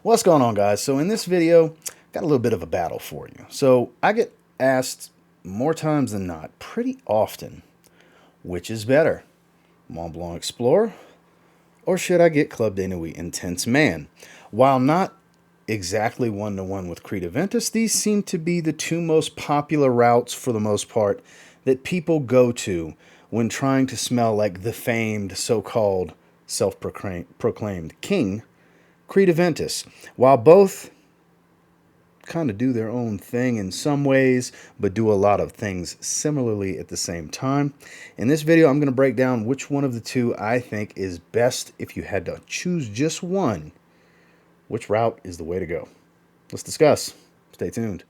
What's going on, guys? So in this video, got a little bit of a battle for you. So I get asked more times than not, pretty often, which is better, Mont Blanc Explorer, or should I get Club de Nuit Intense Man? While not exactly one-to-one with Creed Aventus, these seem to be the two most popular routes for the most part that people go to when trying to smell like the famed so-called self-proclaimed king, Creed Aventus. While both kind of do their own thing in some ways, but do a lot of things similarly at the same time. In this video, I'm going to break down which one of the two I think is best. If you had to choose just one, which route is the way to go? Let's discuss. Stay tuned.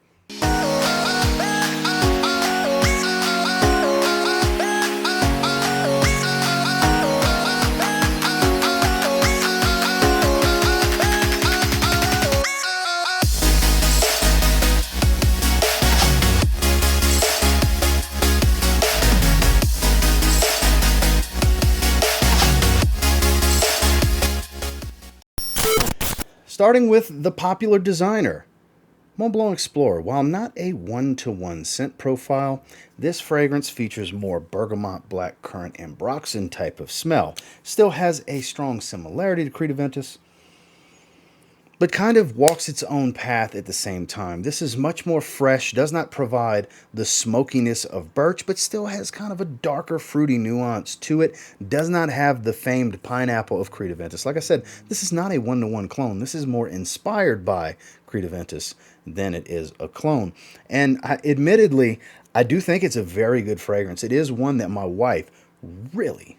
Starting with the popular designer, Mont Blanc Explorer. While not a one-to-one scent profile, this fragrance features more bergamot, blackcurrant, and ambroxan type of smell. Still has a strong similarity to Creed Aventus, but kind of walks its own path at the same time. This is much more fresh, does not provide the smokiness of birch, but still has kind of a darker fruity nuance to it. Does not have the famed pineapple of Creed Aventus. Like I said, this is not a one-to-one clone. This is more inspired by Creed Aventus than it is a clone. And admittedly, I do think it's a very good fragrance. It is one that my wife really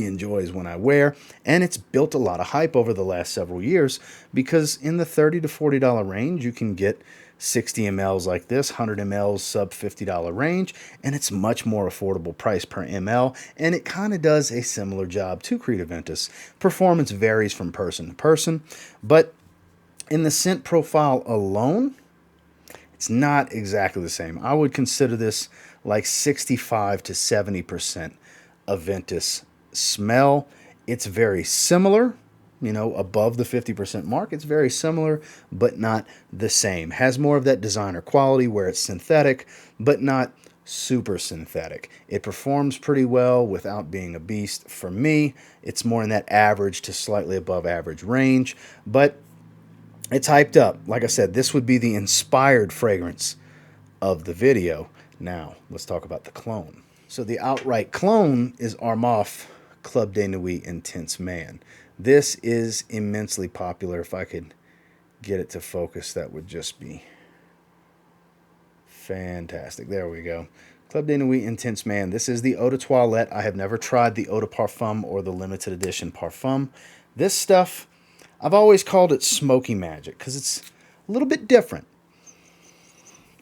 enjoys when I wear, and it's built a lot of hype over the last several years because in the $30 to $40 range you can get 60 mLs like this, 100 mLs sub $50 range, and it's much more affordable price per ml, and it kind of does a similar job to Creed Aventus. Performance varies from person to person, but in the scent profile alone, it's not exactly the same. I would consider this like 65 to 70% Aventus smell. It's very similar, above the 50% mark. It's very similar, but not the same. Has more of that designer quality where it's synthetic, but not super synthetic. It performs pretty well without being a beast. For me, it's more in that average to slightly above average range, but it's hyped up. Like I said, this would be the inspired fragrance of the video. Now, let's talk about the clone. So the outright clone is Armaf Club de Nuit Intense Man. This is immensely popular. If I could get it to focus, that would just be fantastic. There we go. Club de Nuit Intense Man. This is the Eau de Toilette. I have never tried the Eau de Parfum or the limited edition Parfum. This stuff, I've always called it smoky magic because it's a little bit different.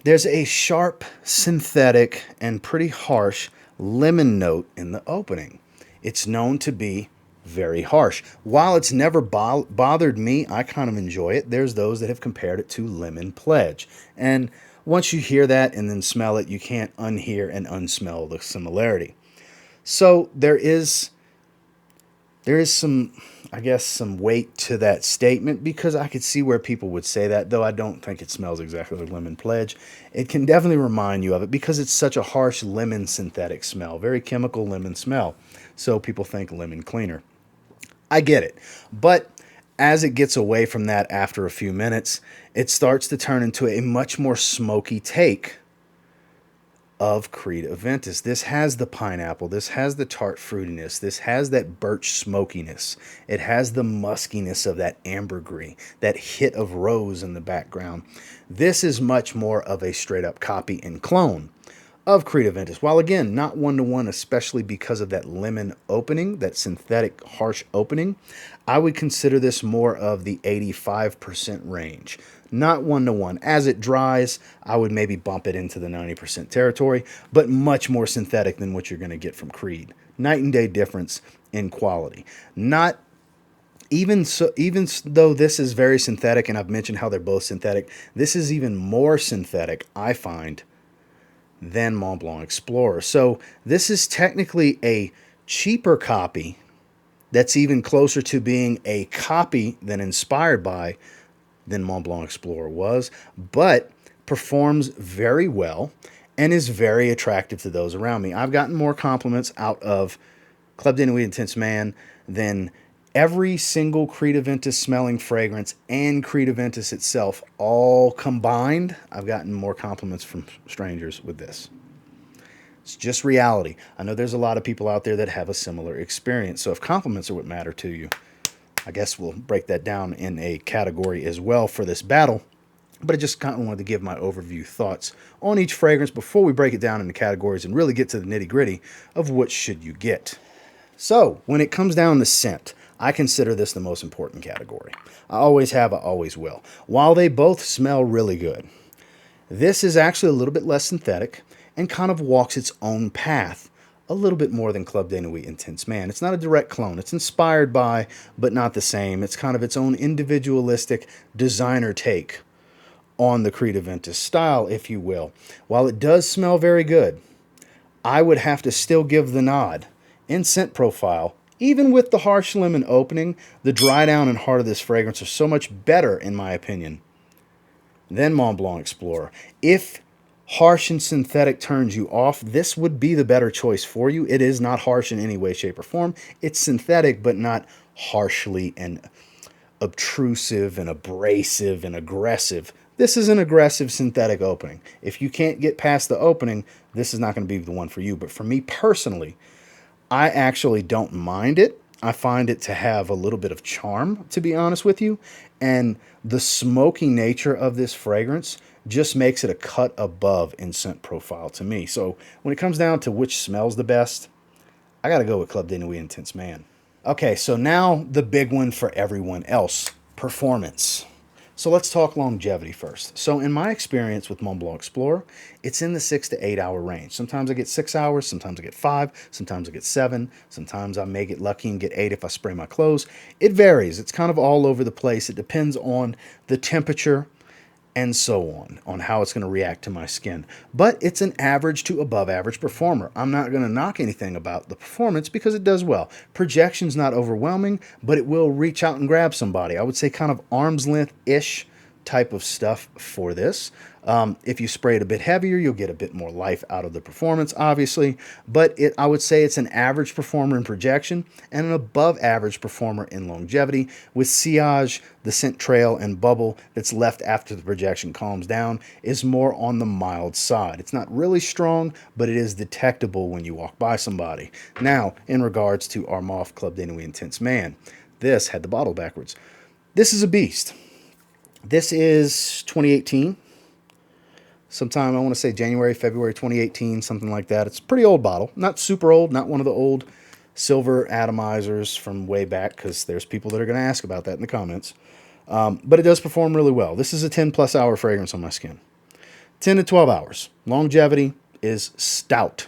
There's a sharp, synthetic, and pretty harsh lemon note in the opening. It's known to be very harsh. While it's never bothered me, I kind of enjoy it. There's those that have compared it to Lemon Pledge. And once you hear that and then smell it, you can't unhear and unsmell the similarity. So there is some, I guess, some weight to that statement because I could see where people would say that, though I don't think it smells exactly like Lemon Pledge. It can definitely remind you of it because it's such a harsh lemon synthetic smell, very chemical lemon smell. So people think lemon cleaner. I get it. But as it gets away from that after a few minutes, it starts to turn into a much more smoky take of Creed Aventus. This has the pineapple, this has the tart fruitiness, this has that birch smokiness, it has the muskiness of that ambergris, that hit of rose in the background. This is much more of a straight up copy and clone of Creed Aventus. While again, not one-to-one, especially because of that lemon opening, that synthetic harsh opening, I would consider this more of the 85% range. Not one-to-one. As it dries, I would maybe bump it into the 90% territory, but much more synthetic than what you're going to get from Creed. Night and day difference in quality. Not even though this is very synthetic, and I've mentioned how they're both synthetic, this is even more synthetic, I find, than Mont Blanc Explorer. So this is technically a cheaper copy that's even closer to being a copy than inspired by than Mont Blanc Explorer was, but performs very well and is very attractive to those around me. I've gotten more compliments out of Club de Nuit Intense Man than every single Creed Aventus smelling fragrance and Creed Aventus itself all combined. I've gotten more compliments from strangers with this. It's just reality. I know there's a lot of people out there that have a similar experience. So if compliments are what matter to you, I guess we'll break that down in a category as well for this battle. But I just kind of wanted to give my overview thoughts on each fragrance before we break it down into categories and really get to the nitty gritty of what should you get. So when it comes down to scent, I consider this the most important category. I always have, I always will. While they both smell really good, this is actually a little bit less synthetic and kind of walks its own path a little bit more than Club de Nuit Intense Man. It's not a direct clone. It's inspired by, but not the same. It's kind of its own individualistic designer take on the Creed Aventus style, if you will. While it does smell very good, I would have to still give the nod in scent profile. Even with the harsh lemon opening, the dry down and heart of this fragrance are so much better, in my opinion, than Mont Blanc Explorer. If harsh and synthetic turns you off, this would be the better choice for you. It is not harsh in any way, shape, or form. It's synthetic, but not harshly and obtrusive and abrasive and aggressive. This is an aggressive synthetic opening. If you can't get past the opening, this is not going to be the one for you. But for me personally, I actually don't mind it. I find it to have a little bit of charm, to be honest with you. And the smoky nature of this fragrance just makes it a cut above in scent profile to me. So when it comes down to which smells the best, I got to go with Club de Nuit Intense Man. Okay, so now the big one for everyone else, performance. So let's talk longevity first. So in my experience with Mont Blanc Explorer, it's in the 6 to 8 hour range. Sometimes I get 6 hours, sometimes I get 5, sometimes I get 7, sometimes I may get lucky and get 8 if I spray my clothes. It varies. It's kind of all over the place. It depends on the temperature and so on how it's going to react to my skin. But it's an average to above average performer. I'm not going to knock anything about the performance because it does well. Projection's not overwhelming, but it will reach out and grab somebody. I would say kind of arm's length-ish type of stuff for this. If you spray it a bit heavier, you'll get a bit more life out of the performance, obviously. But I would say it's an average performer in projection and an above average performer in longevity, with sillage, the scent trail, and bubble that's left after the projection calms down is more on the mild side. It's not really strong, but it is detectable when you walk by somebody. Now, in regards to Armaf Club de Nuit Intense Man, this had the bottle backwards. This is a beast. This is 2018. Sometime, I want to say January, February 2018, something like that. It's a pretty old bottle. Not super old, not one of the old silver atomizers from way back, because there's people that are going to ask about that in the comments. But it does perform really well. This is a 10-plus hour fragrance on my skin. 10 to 12 hours. Longevity is stout.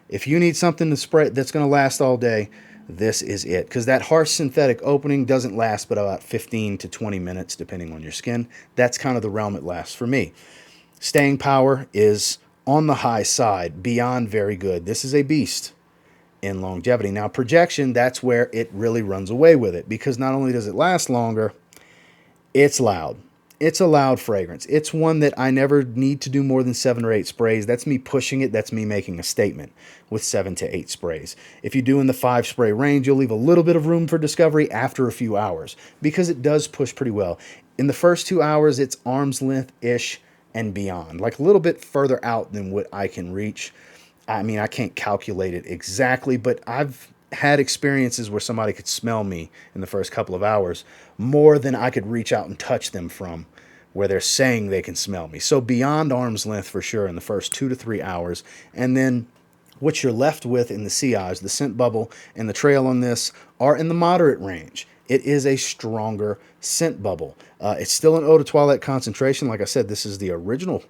If you need something to spray that's going to last all day, this is it. Because that harsh synthetic opening doesn't last but about 15 to 20 minutes, depending on your skin. That's kind of the realm it lasts for me. Staying power is on the high side, beyond very good. This is a beast in longevity. Now, projection, that's where it really runs away with it, because not only does it last longer, it's loud. It's a loud fragrance. It's one that I never need to do more than 7 or 8 sprays. That's me pushing it. That's me making a statement with 7 to 8 sprays. If you do in the 5 spray range, you'll leave a little bit of room for discovery after a few hours, because it does push pretty well. In the first 2 hours, it's arm's length-ish and beyond, like a little bit further out than what I can reach. I mean, I can't calculate it exactly, but I've had experiences where somebody could smell me in the first couple of hours more than I could reach out and touch them from, where they're saying they can smell me. So beyond arm's length for sure in the first 2 to 3 hours. And then what you're left with in the sillage, the scent bubble, and the trail on this are in the moderate range. It is a stronger scent bubble. It's still an eau de toilette concentration. Like I said, this is the original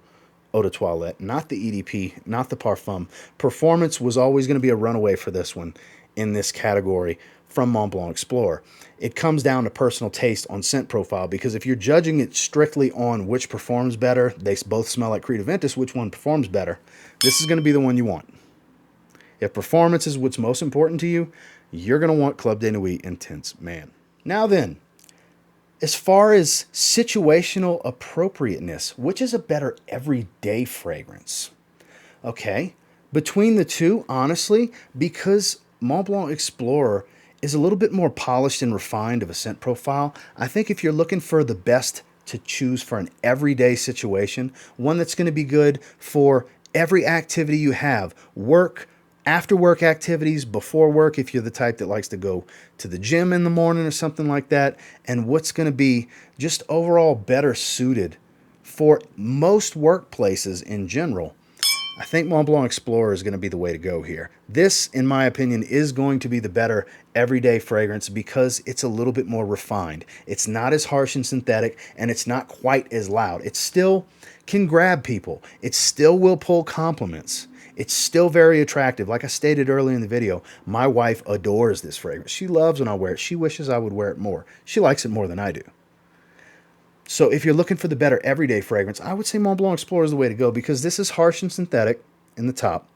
eau de toilette, not the EDP, not the parfum. Performance was always going to be a runaway for this one in this category from Mont Blanc Explorer. It comes down to personal taste on scent profile, because if you're judging it strictly on which performs better, they both smell like Creed Aventus, which one performs better, this is going to be the one you want. If performance is what's most important to you, you're going to want Club de Nuit Intense Man. Now then, As far as situational appropriateness, which is a better everyday fragrance? Okay, between the two, honestly, because Mont Blanc Explorer is a little bit more polished and refined of a scent profile, I think if you're looking for the best to choose for an everyday situation, one that's going to be good for every activity you have, work, after work activities, before work, if you're the type that likes to go to the gym in the morning or something like that, and what's going to be just overall better suited for most workplaces in general, I think Mont Blanc Explorer is going to be the way to go here. This, in my opinion, is going to be the better everyday fragrance because it's a little bit more refined. It's not as harsh and synthetic, and it's not quite as loud. It still can grab people. It still will pull compliments. It's still very attractive. Like I stated earlier in the video, my wife adores this fragrance. She loves when I wear it. She wishes I would wear it more. She likes it more than I do. So if you're looking for the better everyday fragrance, I would say Mont Blanc Explorer is the way to go because this is harsh and synthetic in the top.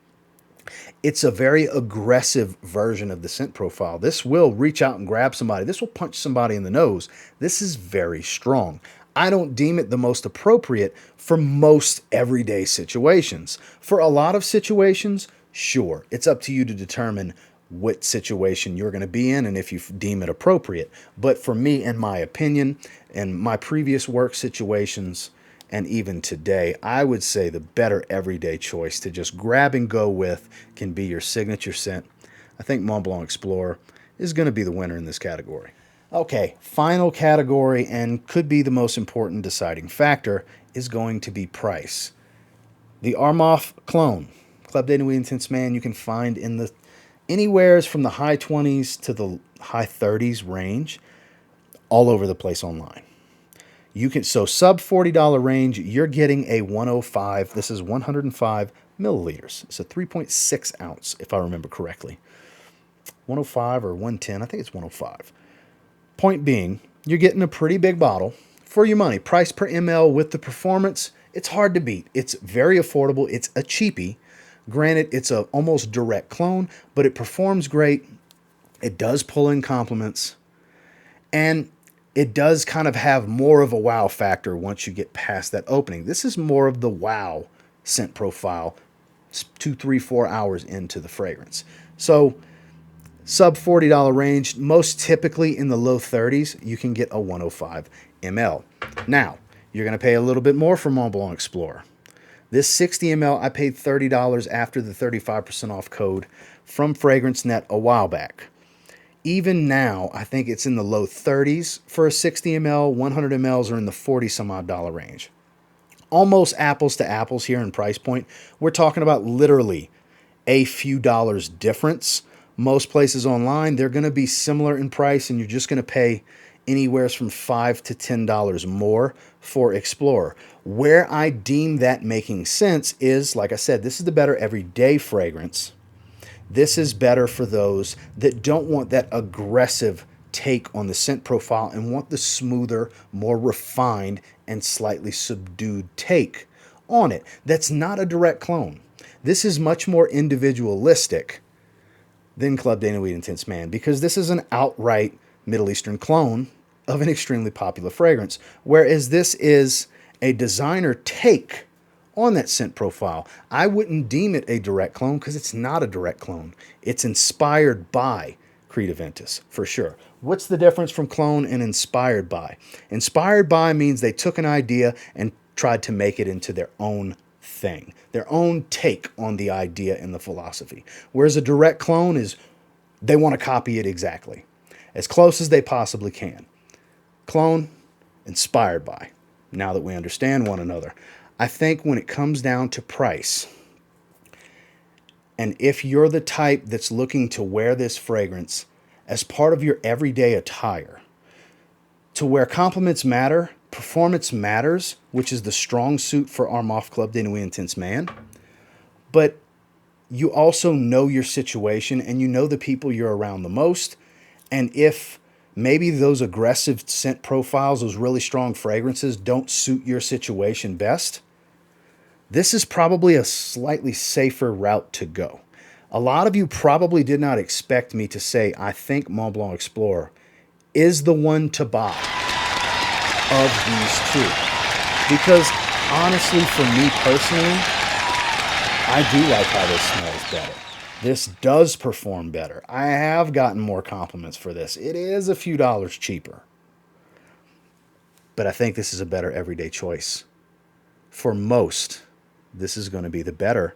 It's a very aggressive version of the scent profile. This will reach out and grab somebody. This will punch somebody in the nose. This is very strong. I don't deem it the most appropriate for most everyday situations. For a lot of situations, sure, it's up to you to determine what situation you're going to be in and if you deem it appropriate. But for me, in my opinion, in my previous work situations, and even today, I would say the better everyday choice to just grab and go with can be your signature scent. I think Mont Blanc Explorer is going to be the winner in this category. Okay, final category, and could be the most important deciding factor, is going to be price. The Aventus Clone, Club de Nuit Intense Man, you can find in the anywheres from the high 20s to the high 30s range, all over the place online. You can, so sub $40 range, you're getting a 105. This is 105 milliliters. It's a 3.6 ounce, if I remember correctly. 105 or 110, I think it's 105. Point being, you're getting a pretty big bottle for your money. Price per ml with the performance, it's hard to beat. It's very affordable. It's a cheapie. Granted, it's a almost direct clone, but it performs great. It does pull in compliments. And it does kind of have more of a wow factor once you get past that opening. This is more of the wow scent profile 2, 3, 4 hours into the fragrance. So sub $40 range, most typically in the low 30s, you can get a 105 ml. Now, you're going to pay a little bit more for Mont Blanc Explorer. This 60 ml, I paid $30 after the 35% off code from FragranceNet a while back. Even now, I think it's in the low 30s for a 60 ml, 100 mls are in the 40 some odd dollar range. Almost apples to apples here in price point. We're talking about literally a few dollars difference. Most places online, they're going to be similar in price, and you're just going to pay anywhere from $5 to $10 more for Explorer. Where I deem that making sense is, like I said, this is the better everyday fragrance. This is better for those that don't want that aggressive take on the scent profile and want the smoother, more refined, and slightly subdued take on it. That's not a direct clone. This is much more individualistic than Club de Nuit Intense Man because this is an outright Middle Eastern clone of an extremely popular fragrance, whereas this is a designer take on that scent profile. I wouldn't deem it a direct clone because it's not a direct clone. It's inspired by Creed Aventus, for sure. What's the difference from clone and inspired by? Inspired by means they took an idea and tried to make it into their own thing, their own take on the idea and the philosophy. Whereas a direct clone is they want to copy it exactly, as close as they possibly can. Clone, inspired by. Now that we understand one another, I think when it comes down to price, and if you're the type that's looking to wear this fragrance as part of your everyday attire, to where compliments matter, performance matters, which is the strong suit for Aventus Club de Nuit Intense Man, but you also know your situation and you know the people you're around the most, and if maybe those aggressive scent profiles, those really strong fragrances don't suit your situation best, this is probably a slightly safer route to go. A lot of you probably did not expect me to say I think Mont Blanc Explorer is the one to buy of these two. Because honestly, for me personally, I do like how this smells better. This does perform better. I have gotten more compliments for this. It is a few dollars cheaper. But I think this is a better everyday choice. For most, this is going to be the better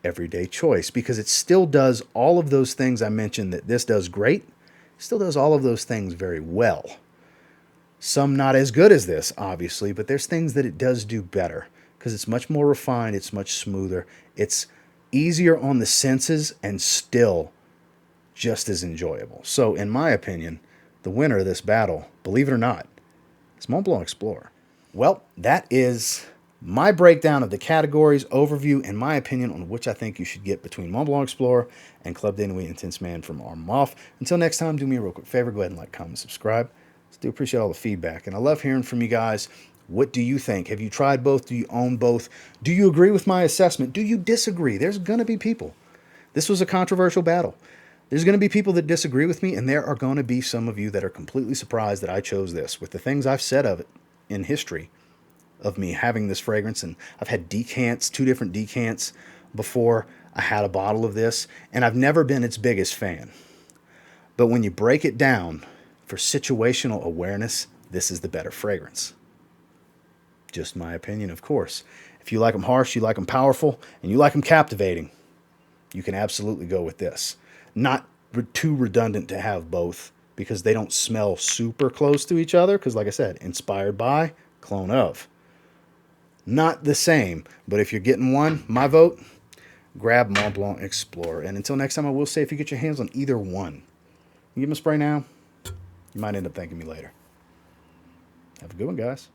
everyday choice because it still does all of those things I mentioned that this does great. It still does all of those things very well. Some not as good as this, obviously, but there's things that it does do better because it's much more refined, it's much smoother, it's easier on the senses and still just as enjoyable. So in my opinion, the winner of this battle, believe it or not, is Mont Blanc Explorer. Well, that is my breakdown of the categories, overview, and my opinion on which I think you should get between Mont Blanc Explorer and Club de Nuit Intense Man from Arm Off. Until next time, do me a real quick favor. Go ahead and like, comment, subscribe. I do appreciate all the feedback, and I love hearing from you guys. What do you think? Have you tried both? Do you own both? Do you agree with my assessment? Do you disagree? There's going to be people. This was a controversial battle. There's going to be people that disagree with me, and there are going to be some of you that are completely surprised that I chose this. With the things I've said of it in history, of me having this fragrance, and I've had decants, 2 different decants before I had a bottle of this, and I've never been its biggest fan. But when you break it down for situational awareness, this is the better fragrance. Just my opinion, of course. If you like them harsh, you like them powerful, and you like them captivating, you can absolutely go with this. Not too redundant to have both because they don't smell super close to each other because, like I said, inspired by, clone of. Not the same, but if you're getting one, my vote, grab Mont Blanc Explorer. And until next time, I will say if you get your hands on either one, you give them a spray now, you might end up thanking me later. Have a good one, guys.